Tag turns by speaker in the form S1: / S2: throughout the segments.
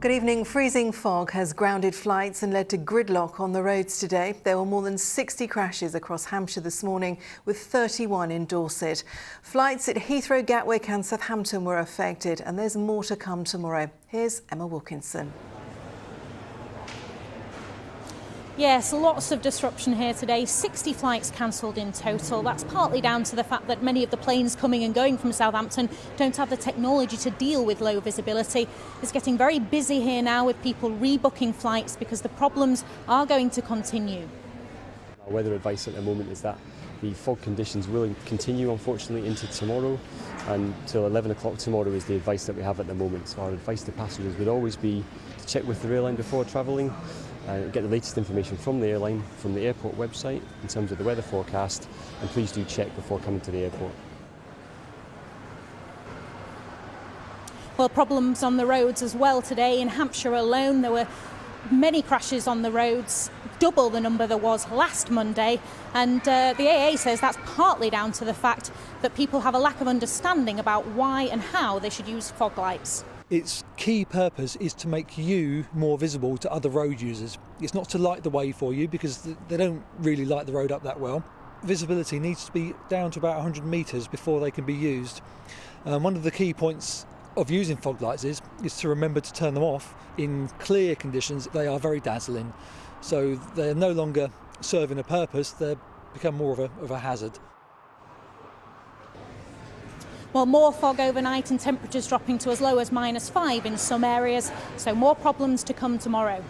S1: Good evening. Freezing fog has grounded flights and led to gridlock on the roads today. There were more than 60 crashes across Hampshire this morning, with 31 in Dorset. Flights at Heathrow, Gatwick and Southampton were affected, and there's more to come tomorrow. Here's Emma Wilkinson.
S2: Yes, lots of disruption here today. 60 flights cancelled in total. That's partly down to the fact that many of the planes coming and going from Southampton don't have the technology to deal with low visibility. It's getting very busy here now with people rebooking flights because the problems are going to continue.
S3: Our weather advice at the moment is that the fog conditions will continue, unfortunately, into tomorrow, and till 11 o'clock tomorrow is the advice that we have at the moment. So our advice to passengers would always be to check with the airline before travelling, get the latest information from the airline, from the airport website in terms of the weather forecast, and please do check before coming to the airport.
S2: Well, problems on the roads as well today. In Hampshire alone, there were many crashes on the roads, double the number there was last Monday, and the AA says that's partly down to the fact that people have a lack of understanding about why and how they should use fog lights.
S4: Its key purpose is to make you more visible to other road users. It's not to light the way for you, because they don't really light the road up that well. Visibility needs to be down to about 100 metres before they can be used. One of the key points of using fog lights is to remember to turn them off in clear conditions. They are very dazzling, so they're no longer serving a purpose, they become more of a hazard.
S2: Well, more fog overnight and temperatures dropping to as low as -5 in some areas, so more problems to come tomorrow.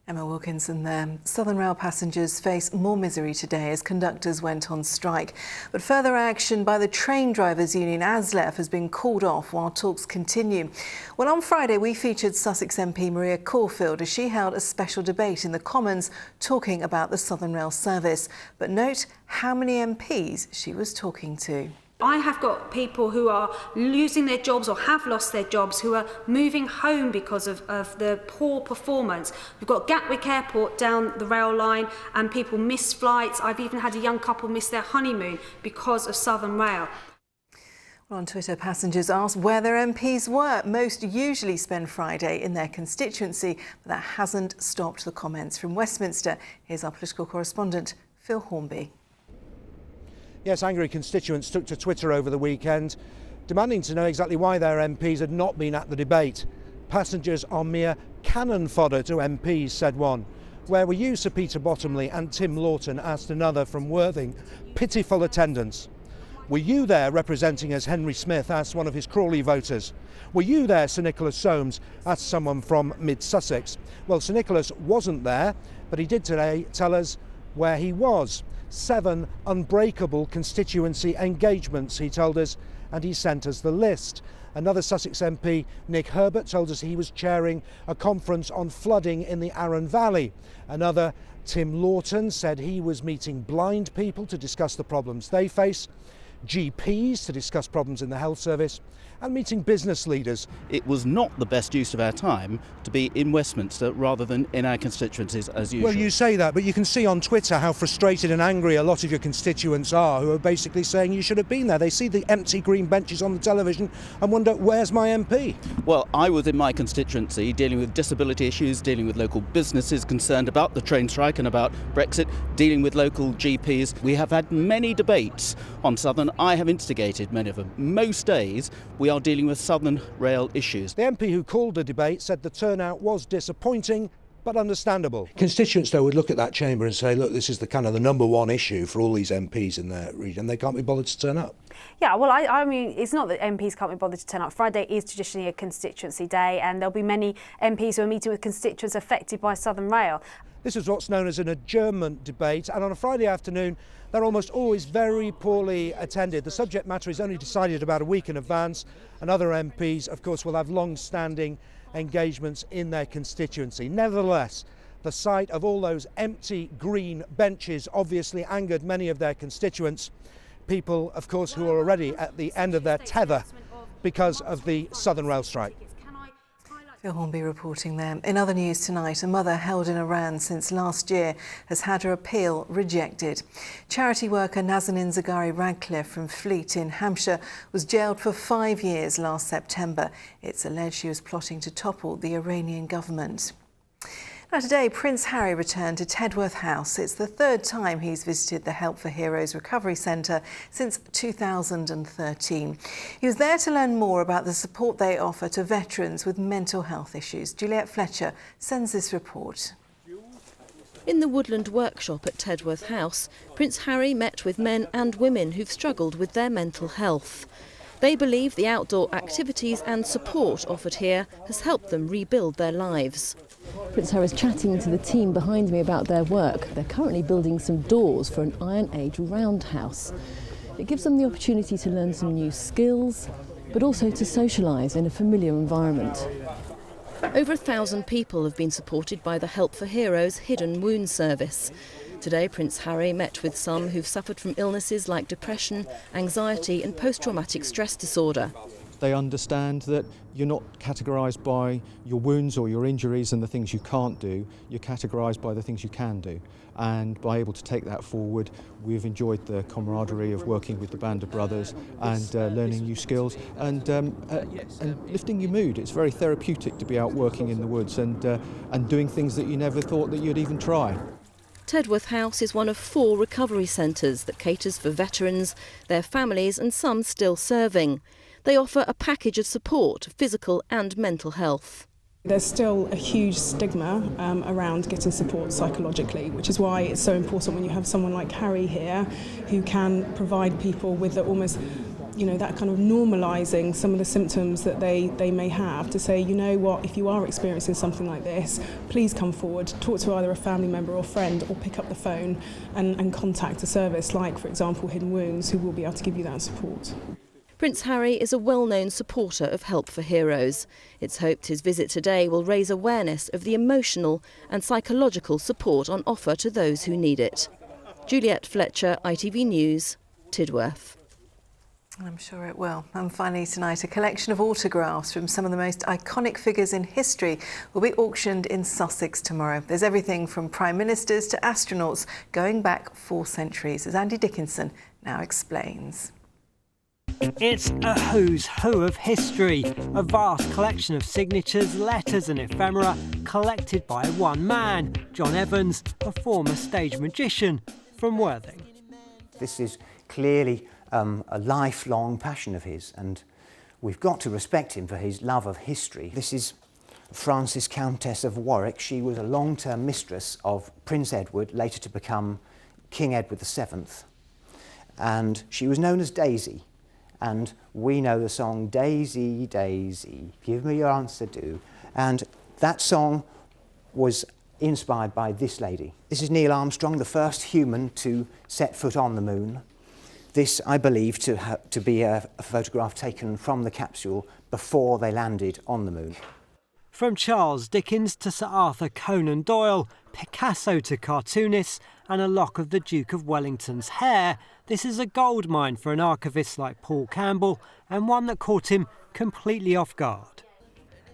S1: Emma Wilkinson there. Southern Rail passengers face more misery today as conductors went on strike. But further action by the Train Drivers Union, ASLEF, has been called off while talks continue. Well, on Friday we featured Sussex MP Maria Caulfield as she held a special debate in the Commons talking about the Southern Rail service. But note how many MPs she was talking to.
S5: I have got people who are losing their jobs or have lost their jobs, who are moving home because of the poor performance. We've got Gatwick Airport down the rail line and people miss flights. I've even had a young couple miss their honeymoon because of Southern Rail.
S1: Well, on Twitter, passengers asked where their MPs were. Most usually spend Friday in their constituency, but that hasn't stopped the comments. From Westminster, here's our political correspondent, Phil Hornby.
S6: Yes, angry constituents took to Twitter over the weekend, demanding to know exactly why their MPs had not been at the debate. Passengers are mere cannon fodder to MPs, said one. Where were you, Sir Peter Bottomley? And Tim Lawton asked another from Worthing. Pitiful attendance. Were you there representing us, Henry Smith? Asked one of his Crawley voters. Were you there, Sir Nicholas Soames? Asked someone from mid-Sussex. Well, Sir Nicholas wasn't there, but he did today tell us where he was. 7 unbreakable constituency engagements, he told us, and he sent us the list. Another Sussex MP, Nick Herbert, told us he was chairing a conference on flooding in the Arun Valley. Another, Tim Lawton, said he was meeting blind people to discuss the problems they face, GPs to discuss problems in the health service, and meeting business leaders.
S7: It was not the best use of our time to be in Westminster rather than in our constituencies as usual.
S6: Well, you say that, but you can see on Twitter how frustrated and angry a lot of your constituents are, who are basically saying you should have been there. They see the empty green benches on the television and wonder, where's my MP?
S7: Well, I was in my constituency dealing with disability issues, dealing with local businesses concerned about the train strike and about Brexit, dealing with local GPs. We have had many debates on Southern. I have instigated many of them. Most days we are dealing with Southern Rail issues.
S6: The MP who called the debate said the turnout was disappointing but understandable.
S8: Constituents, though, would look at that chamber and say, look, this is the kind of the number one issue for all these MPs in their region. They can't be bothered to turn up.
S9: Yeah, well, I mean, it's not that MPs can't be bothered to turn up. Friday is traditionally a constituency day, and there'll be many MPs who are meeting with constituents affected by Southern Rail.
S6: This is what's known as an adjournment debate, and on a Friday afternoon they're almost always very poorly attended. The subject matter is only decided about a week in advance, and other MPs, of course, will have long-standing engagements in their constituency. Nevertheless, the sight of all those empty green benches obviously angered many of their constituents, people, of course, who are already at the end of their tether because of the Southern Rail strike.
S1: Phil Hornby reporting there. In other news tonight, a mother held in Iran since last year has had her appeal rejected. Charity worker Nazanin Zaghari Radcliffe from Fleet in Hampshire was jailed for 5 years last September. It's alleged she was plotting to topple the Iranian government. Now today, Prince Harry returned to Tedworth House. It's the third time he's visited the Help for Heroes Recovery Centre since 2013. He was there to learn more about the support they offer to veterans with mental health issues. Juliette Fletcher sends this report.
S10: In the Woodland Workshop at Tedworth House, Prince Harry met with men and women who've struggled with their mental health. They believe the outdoor activities and support offered here has helped them rebuild their lives.
S11: Prince Harry's chatting to the team behind me about their work. They're currently building some doors for an Iron Age roundhouse. It gives them the opportunity to learn some new skills, but also to socialise in a familiar environment.
S10: Over 1,000 people have been supported by the Help for Heroes Hidden Wound Service. Today, Prince Harry met with some who've suffered from illnesses like depression, anxiety and post-traumatic stress disorder.
S12: They understand that you're not categorised by your wounds or your injuries and the things you can't do. You're categorised by the things you can do. And by able to take that forward, we've enjoyed the camaraderie of working with the band of brothers and learning new skills and lifting your mood. It's very therapeutic to be out working in the woods and doing things that you never thought that you'd even try.
S10: Tedworth House is one of 4 recovery centres that caters for veterans, their families and some still serving. They offer a package of support, physical and mental health.
S13: There's still a huge stigma around getting support psychologically, which is why it's so important when you have someone like Harry here who can provide people with almost, that kind of normalising some of the symptoms that they may have, to say, you know what, if you are experiencing something like this, please come forward, talk to either a family member or friend, or pick up the phone and contact a service like, for example, Hidden Wounds, who will be able to give you that support.
S10: Prince Harry is a well-known supporter of Help for Heroes. It's hoped his visit today will raise awareness of the emotional and psychological support on offer to those who need it. Juliette Fletcher, ITV News, Tidworth.
S1: I'm sure it will. And finally tonight, a collection of autographs from some of the most iconic figures in history will be auctioned in Sussex tomorrow. There's everything from prime ministers to astronauts going back 4 centuries, as Andy Dickinson now explains.
S14: It's a who's who of history, a vast collection of signatures, letters and ephemera collected by one man, John Evans, a former stage magician from Worthing.
S15: This is clearly a lifelong passion of his, and we've got to respect him for his love of history. This is Frances, Countess of Warwick. She was a long-term mistress of Prince Edward, later to become King Edward VII, and she was known as Daisy. And we know the song, Daisy, Daisy, give me your answer do. And that song was inspired by this lady. This is Neil Armstrong, the first human to set foot on the moon. This, I believe, to be a photograph taken from the capsule before they landed on the moon.
S14: From Charles Dickens to Sir Arthur Conan Doyle, Picasso to cartoonists, and a lock of the Duke of Wellington's hair, this is a goldmine for an archivist like Paul Campbell, and one that caught him completely off guard.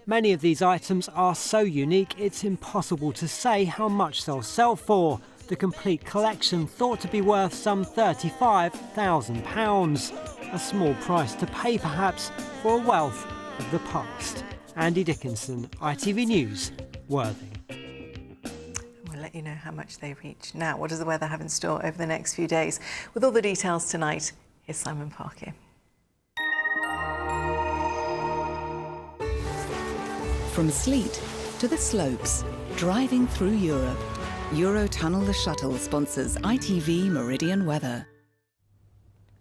S14: Many of these items are so unique it's impossible to say how much they'll sell for. The complete collection thought to be worth some £35,000. A small price to pay perhaps for a wealth of the past. Andy Dickinson, ITV News, Worthing.
S1: We'll let you know how much they reach. Now, what does the weather have in store over the next few days? With all the details tonight, here's Simon Parker.
S16: From Sleat to the slopes, driving through Europe, Eurotunnel the Shuttle sponsors ITV Meridian weather.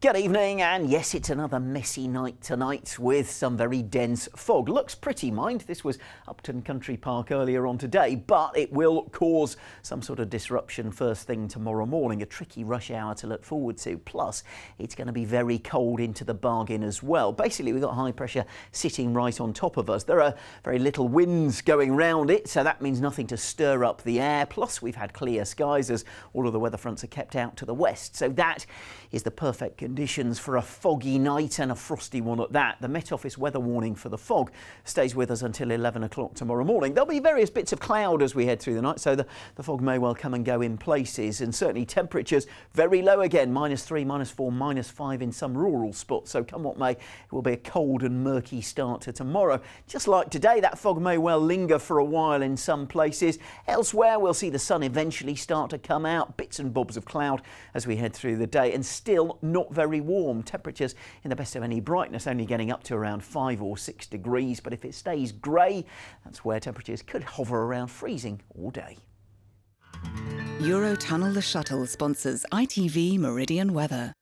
S17: Good evening, and yes, it's another messy night tonight with some very dense fog. Looks pretty, mind. This was Upton Country Park earlier on today, but it will cause some sort of disruption first thing tomorrow morning. A tricky rush hour to look forward to. Plus, it's going to be very cold into the bargain as well. Basically, we've got high pressure sitting right on top of us. There are very little winds going round it, so that means nothing to stir up the air. Plus, we've had clear skies as all of the weather fronts are kept out to the west. So that is the perfect condition conditions for a foggy night and a frosty one at that. The Met Office weather warning for the fog stays with us until 11 o'clock tomorrow morning. There'll be various bits of cloud as we head through the night, so the fog may well come and go in places, and certainly temperatures very low again, -3, -4, -5 in some rural spots. So come what may, it will be a cold and murky start to tomorrow. Just like today, that fog may well linger for a while in some places. Elsewhere, we'll see the sun eventually start to come out, bits and bobs of cloud as we head through the day, and still not very warm. Temperatures in the best of any brightness only getting up to around 5 or 6 degrees, but if it stays grey, that's where temperatures could hover around freezing all day.
S16: Eurotunnel the Shuttle sponsors ITV Meridian Weather.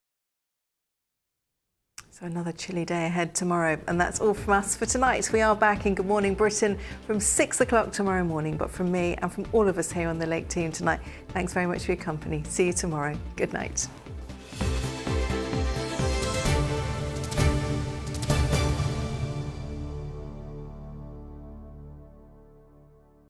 S1: So another chilly day ahead tomorrow, and that's all from us for tonight. We are back in Good Morning Britain from 6 o'clock tomorrow morning, but from me and from all of us here on the Lake team tonight, thanks very much for your company. See you tomorrow. Good night.